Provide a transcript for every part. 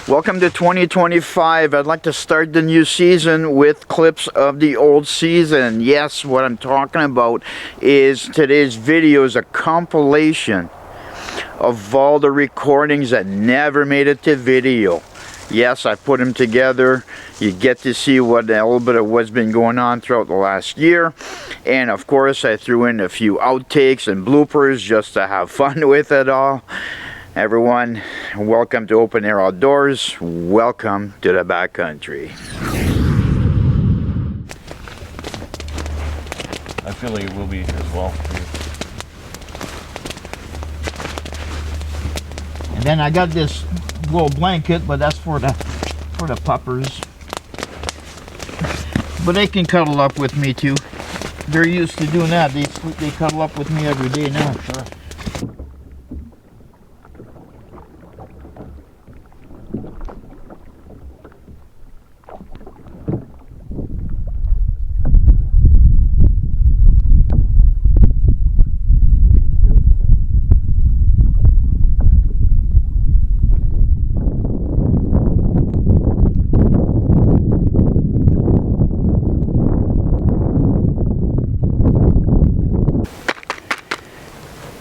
Welcome to 2025. I'd like to start the new season with clips of the old season. Yes, what I'm talking about is today's video is a compilation of all the recordings that never made it to video. Yes, I put them together. You get to see what a little bit of what's been going on throughout the last year. And of course, I threw in a few outtakes and bloopers just to have fun with it all. Everyone, welcome to Open Air Outdoors. Welcome to the backcountry. I feel like it will be as well. And then I got this little blanket, but that's for the puppers. But they can cuddle up with me too. They're used to doing that. They cuddle up with me every day now. Sure.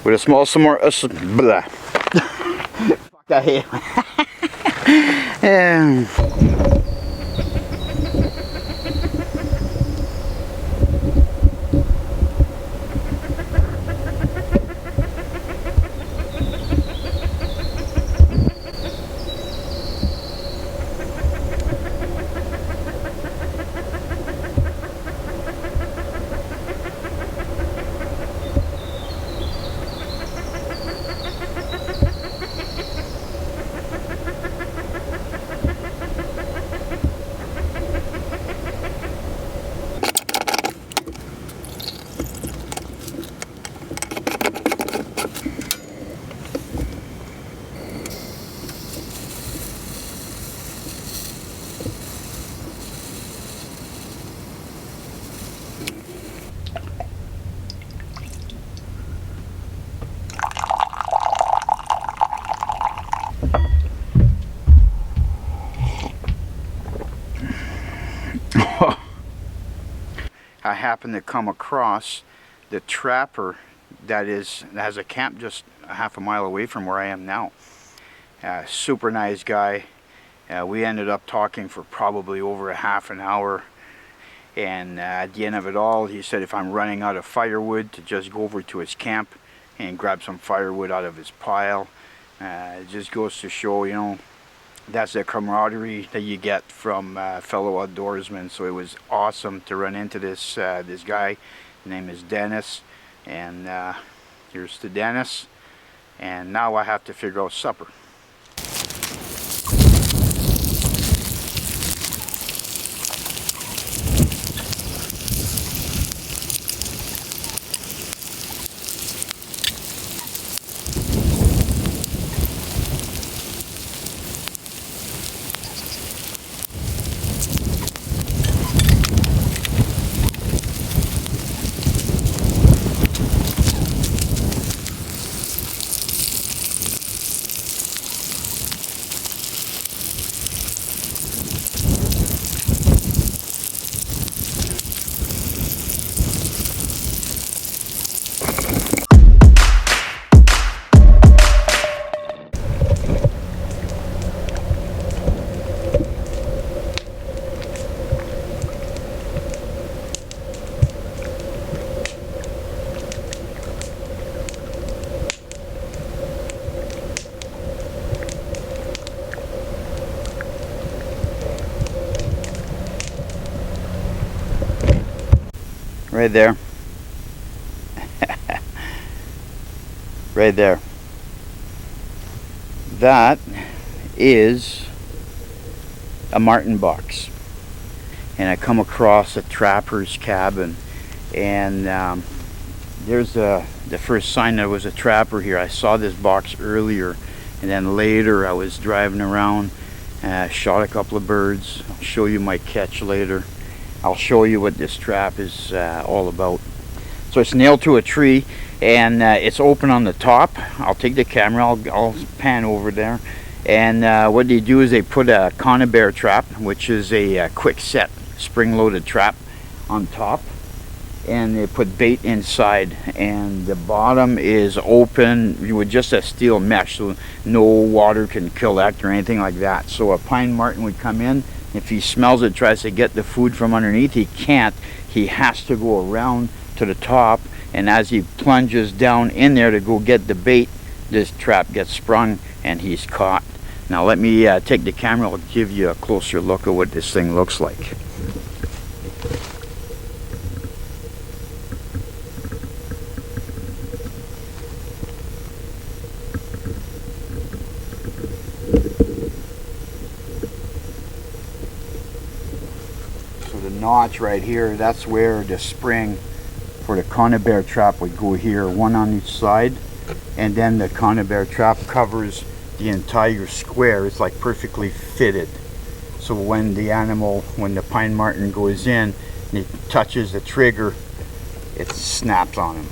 With a small blah. Fuck, I hate I happened to come across the trapper that has a camp just a half a mile away from where I am now. Super nice guy. We ended up talking for probably over a half an hour, and at the end of it all he said if I'm running out of firewood to just go over to his camp and grab some firewood out of his pile. It just goes to show, you know, that's the camaraderie that you get from fellow outdoorsmen. So it was awesome to run into this this guy. His name is Dennis, and here's to Dennis. And now I have to figure out supper. Right there. Right there. That is a martin box. And I come across a trapper's cabin, and there's the first sign there was a trapper here. I saw this box earlier, and then later I was driving around, shot a couple of birds. I'll show you my catch later. I'll show you what this trap is all about. So it's nailed to a tree, and it's open on the top. I'll take the camera, I'll pan over there, And what they do is they put a conibear trap, which is a quick set spring-loaded trap on top, and they put bait inside, and the bottom is open with just a steel mesh, so no water can kill that or anything like that. So a pine marten would come in. If he smells it, tries to get the food from underneath, he can't. He has to go around to the top, and as he plunges down in there to go get the bait, this trap gets sprung and he's caught. Now let me take the camera. I'll give you a closer look at what this thing looks like. So the notch right here, that's where the spring for the conibear trap would go here, one on each side, and then the conibear trap covers the entire square. It's like perfectly fitted, so when the pine marten goes in and he touches the trigger, it snaps on him.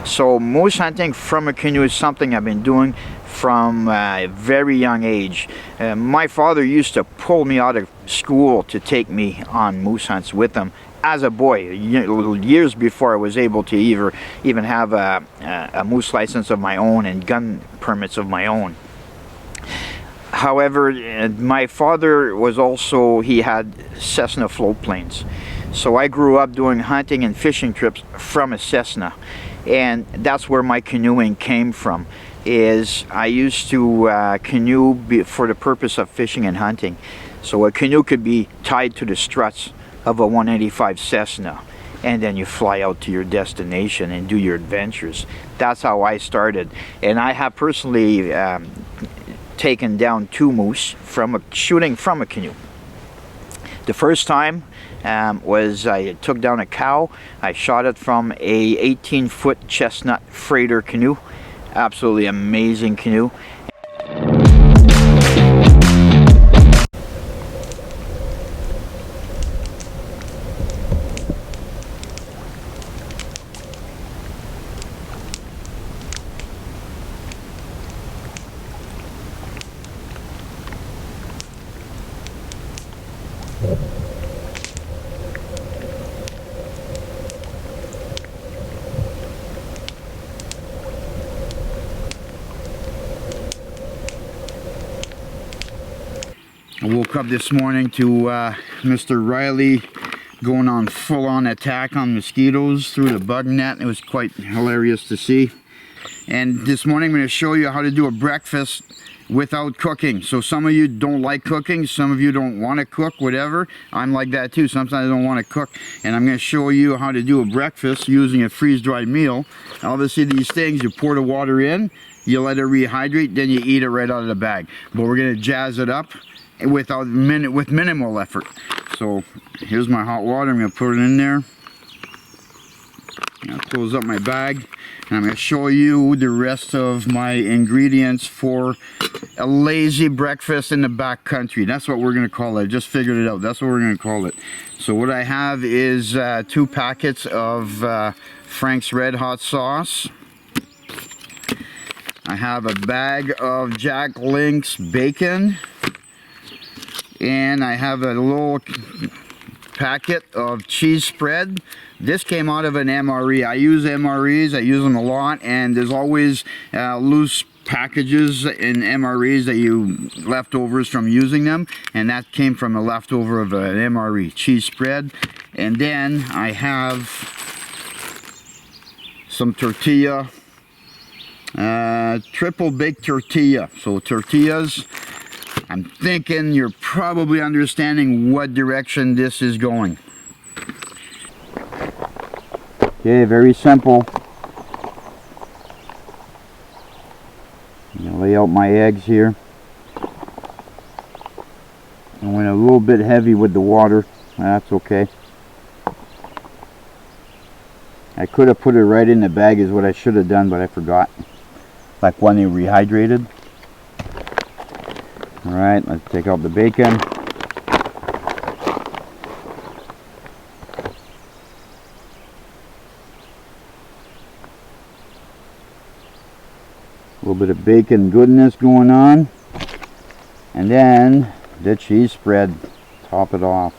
So moose hunting from a canoe is something I've been doing from a very young age. My father used to pull me out of school to take me on moose hunts with him as a boy, years before I was able to even have a moose license of my own and gun permits of my own. However, my father was also, he had Cessna float planes. So I grew up doing hunting and fishing trips from a Cessna. And that's where my canoeing came from, is I used to canoe for the purpose of fishing and hunting. So a canoe could be tied to the struts of a 185 Cessna, and then you fly out to your destination and do your adventures. That's how I started. And I have personally taken down 2 moose from shooting from a canoe. The first time was I took down a cow. I shot it from a 18-foot chestnut freighter canoe. Absolutely amazing canoe. I woke up this morning to Mr. Riley going on full-on attack on mosquitoes through the bug net. It was quite hilarious to see. And this morning I'm going to show you how to do a breakfast without cooking. So some of you don't like cooking, some of you don't want to cook, whatever. I'm like that too. Sometimes I don't want to cook. And I'm going to show you how to do a breakfast using a freeze-dried meal. Obviously these things, you pour the water in, you let it rehydrate, then you eat it right out of the bag. But we're going to jazz it up with minimal effort. So here's my hot water. I'm going to put it in there. I'll close up my bag, and I'm going to show you the rest of my ingredients for a lazy breakfast in the back country. That's what we're going to call it. I just figured it out. That's what we're going to call it. So what I have is 2 packets of Frank's Red Hot sauce. I have a bag of Jack Link's bacon. And I have a little packet of cheese spread. This came out of an MRE. I use MREs, I use them a lot, and there's always loose packages in MREs that you leftovers from using them, and that came from a leftover of an MRE cheese spread. And then I have some tortilla, triple baked tortilla. So tortillas, I'm thinking you're probably understanding what direction this is going. Okay, very simple. I'm going to lay out my eggs here. I'm a little bit heavy with the water. That's okay. I could have put it right in the bag is what I should have done, but I forgot. Like when they rehydrated. Alright, let's take out the bacon. A little bit of bacon goodness going on. And then the cheese spread. Top it off.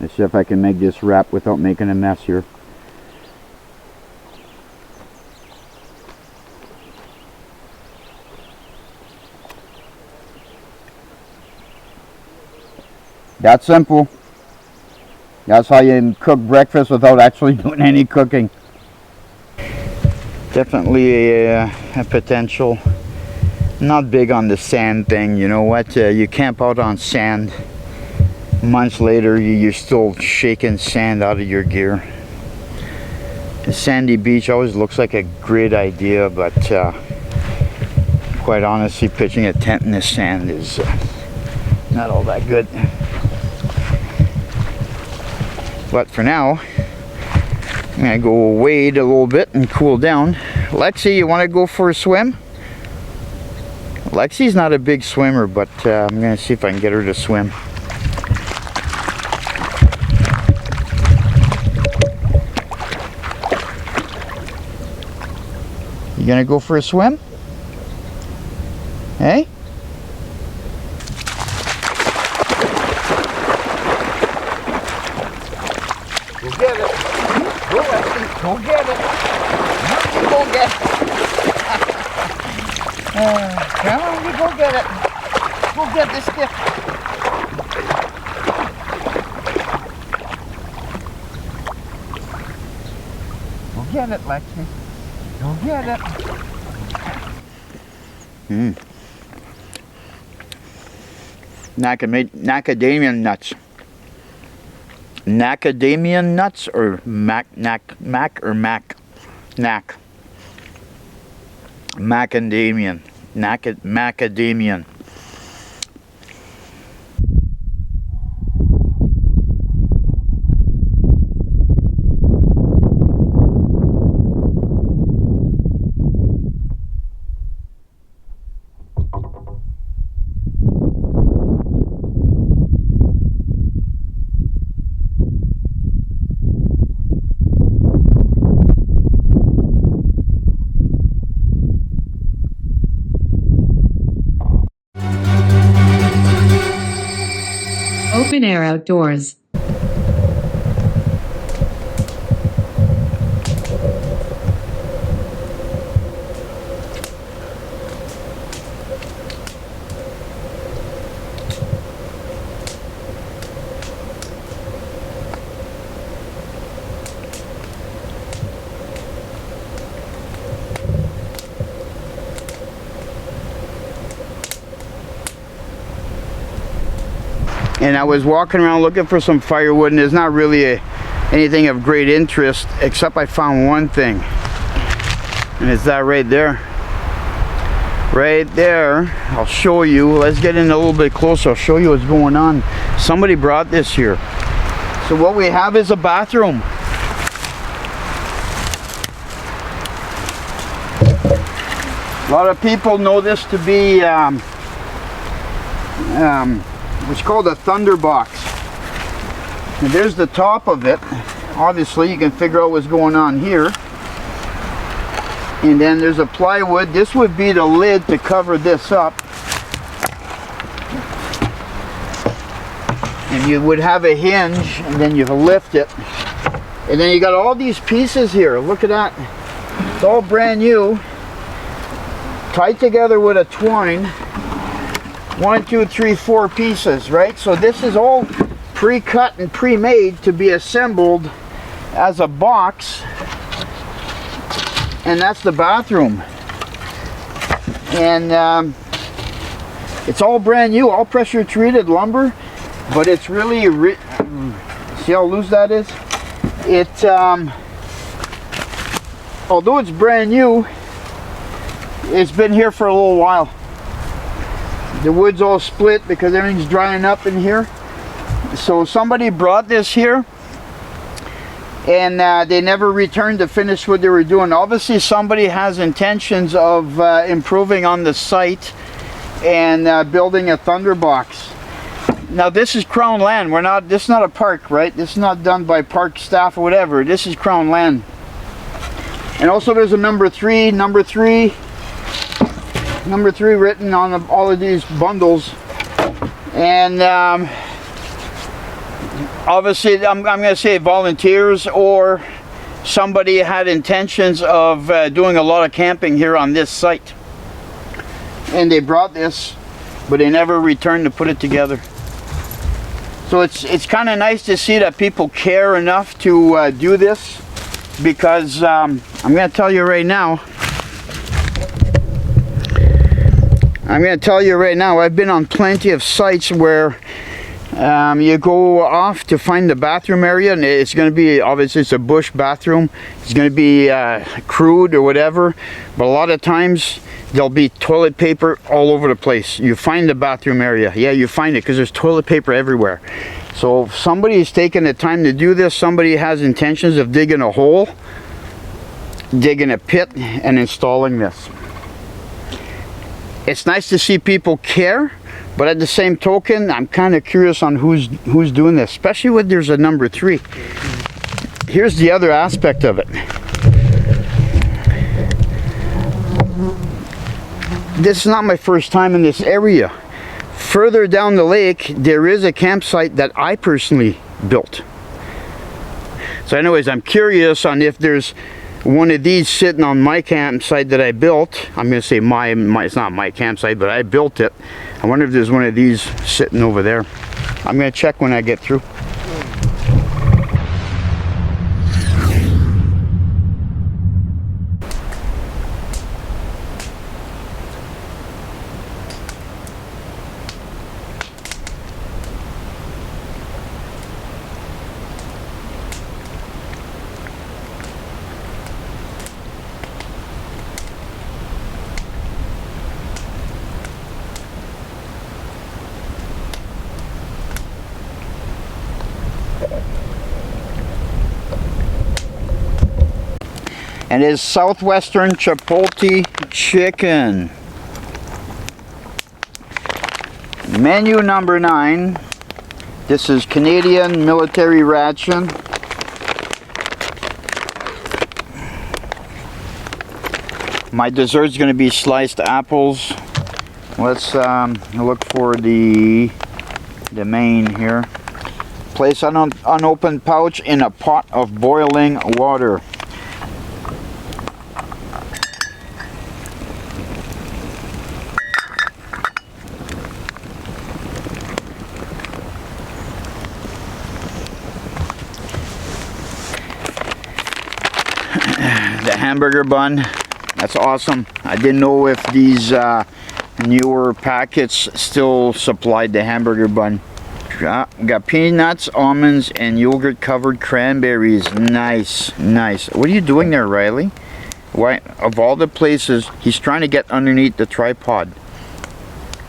Let's see if I can make this wrap without making a mess here. That's simple. That's how you cook breakfast without actually doing any cooking. Definitely a potential. Not big on the sand thing, you know what? You camp out on sand. Months later, you're still shaking sand out of your gear. A sandy beach always looks like a great idea, but quite honestly, pitching a tent in the sand is not all that good. But for now, I'm gonna go wade a little bit and cool down. Lexi, you want to go for a swim? Lexi's not a big swimmer, but I'm gonna see if I can get her to swim. You gonna go for a swim? Hey? Go get it. Go, Lexi. Go get it. You go get it. Come on, you go get it. Go get this stick. Go get it, Lexi. Go get it. Macadamia nuts. Macadamia nuts or mac? Macadamian. Macadamian. Open air outdoors. And I was walking around looking for some firewood, and there's not really anything of great interest, except I found one thing, and it's that right there. Right there. I'll show you. Let's get in a little bit closer. I'll show you what's going on. Somebody brought this here. So what we have is a bathroom. A lot of people know this to be what's called a thunder box. And there's the top of it. Obviously you can figure out what's going on here. And then there's a plywood. This would be the lid to cover this up. And you would have a hinge, and then you lift it. And then you got all these pieces here. Look at that. It's all brand new. Tied together with a twine. 1, 2, 3, 4 pieces, right? So this is all pre-cut and pre-made to be assembled as a box. And that's the bathroom. And it's all brand new, all pressure treated lumber, but it's really, see how loose that is? It, although it's brand new, it's been here for a little while. The wood's all split because everything's drying up in here. So somebody brought this here, and they never returned to finish what they were doing. Obviously somebody has intentions of improving on the site and building a thunderbox. Now this is Crown land. This is not a park, right? This is not done by park staff or whatever. This is Crown land. And also there's a number 3 written on all of these bundles. And obviously I'm going to say volunteers or somebody had intentions of doing a lot of camping here on this site. And they brought this, but they never returned to put it together. So it's kind of nice to see that people care enough to do this, because I'm going to tell you right now, I've been on plenty of sites where you go off to find the bathroom area, and it's going to be, obviously it's a bush bathroom, it's going to be crude or whatever, but a lot of times there'll be toilet paper all over the place. You find the bathroom area, yeah, you find it because there's toilet paper everywhere. So if somebody is taking the time to do this, somebody has intentions of digging a hole, digging a pit, and installing this. It's nice to see people care, but at the same token, I'm kind of curious on who's doing this, especially when there's a number 3. Here's the other aspect of it. This is not my first time in this area. Further down the lake, there is a campsite that I personally built. So anyways, I'm curious on if there's one of these sitting on my campsite that I built. I'm going to say it's not my campsite, but I built it. I wonder if there's one of these sitting over there. I'm going to check when I get through. And it is Southwestern Chipotle chicken. Menu number 9. This is Canadian military ration. My dessert's going to be sliced apples. Let's look for the main here. Place an unopened pouch in a pot of boiling water. The hamburger bun, that's awesome. I didn't know if these newer packets still supplied the hamburger bun. We got peanuts, almonds, and yogurt covered cranberries. Nice, nice. What are you doing there, Riley? Why, of all the places, he's trying to get underneath the tripod.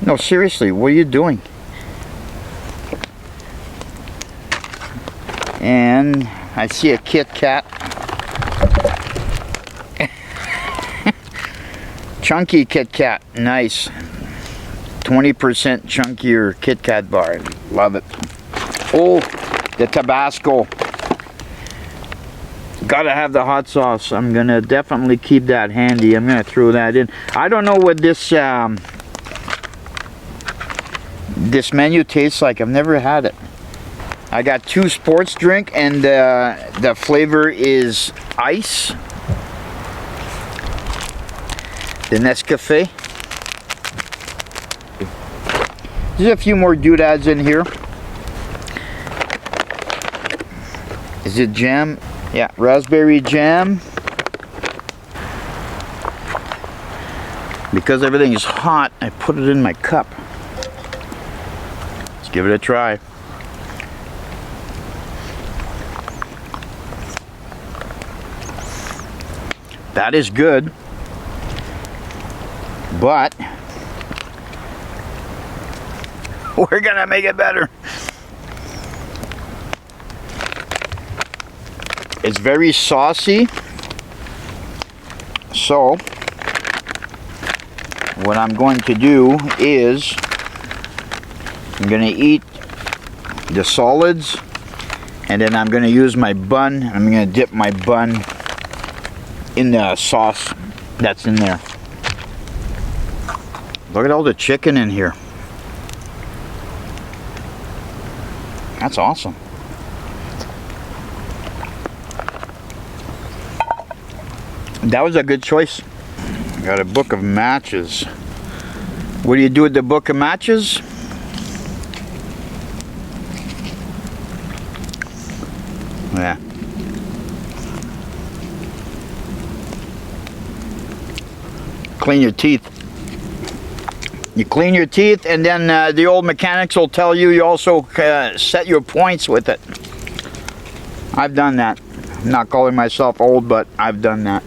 No, seriously, what are you doing? And I see a Kit Kat. Chunky Kit Kat, nice. 20% chunkier Kit Kat bar, love it. Oh, the Tabasco. Gotta have the hot sauce. I'm gonna definitely keep that handy. I'm gonna throw that in. I don't know what this this menu tastes like. I've never had it. I got 2 sports drink, and the flavor is ice. The Nescafe. There's a few more doodads in here. Is it jam? Yeah, raspberry jam. Because everything is hot, I put it in my cup. Let's give it a try. That is good. But we're gonna make it better. It's very saucy. So what I'm going to do is I'm going to eat the solids, and then I'm going to use my bun. I'm going to dip my bun in the sauce that's in there. Look at all the chicken in here. That's awesome. That was a good choice. Got a book of matches. What do you do with the book of matches? Yeah. Clean your teeth. You clean your teeth, and then the old mechanics will tell you you also set your points with it. I've done that. I'm not calling myself old, but I've done that.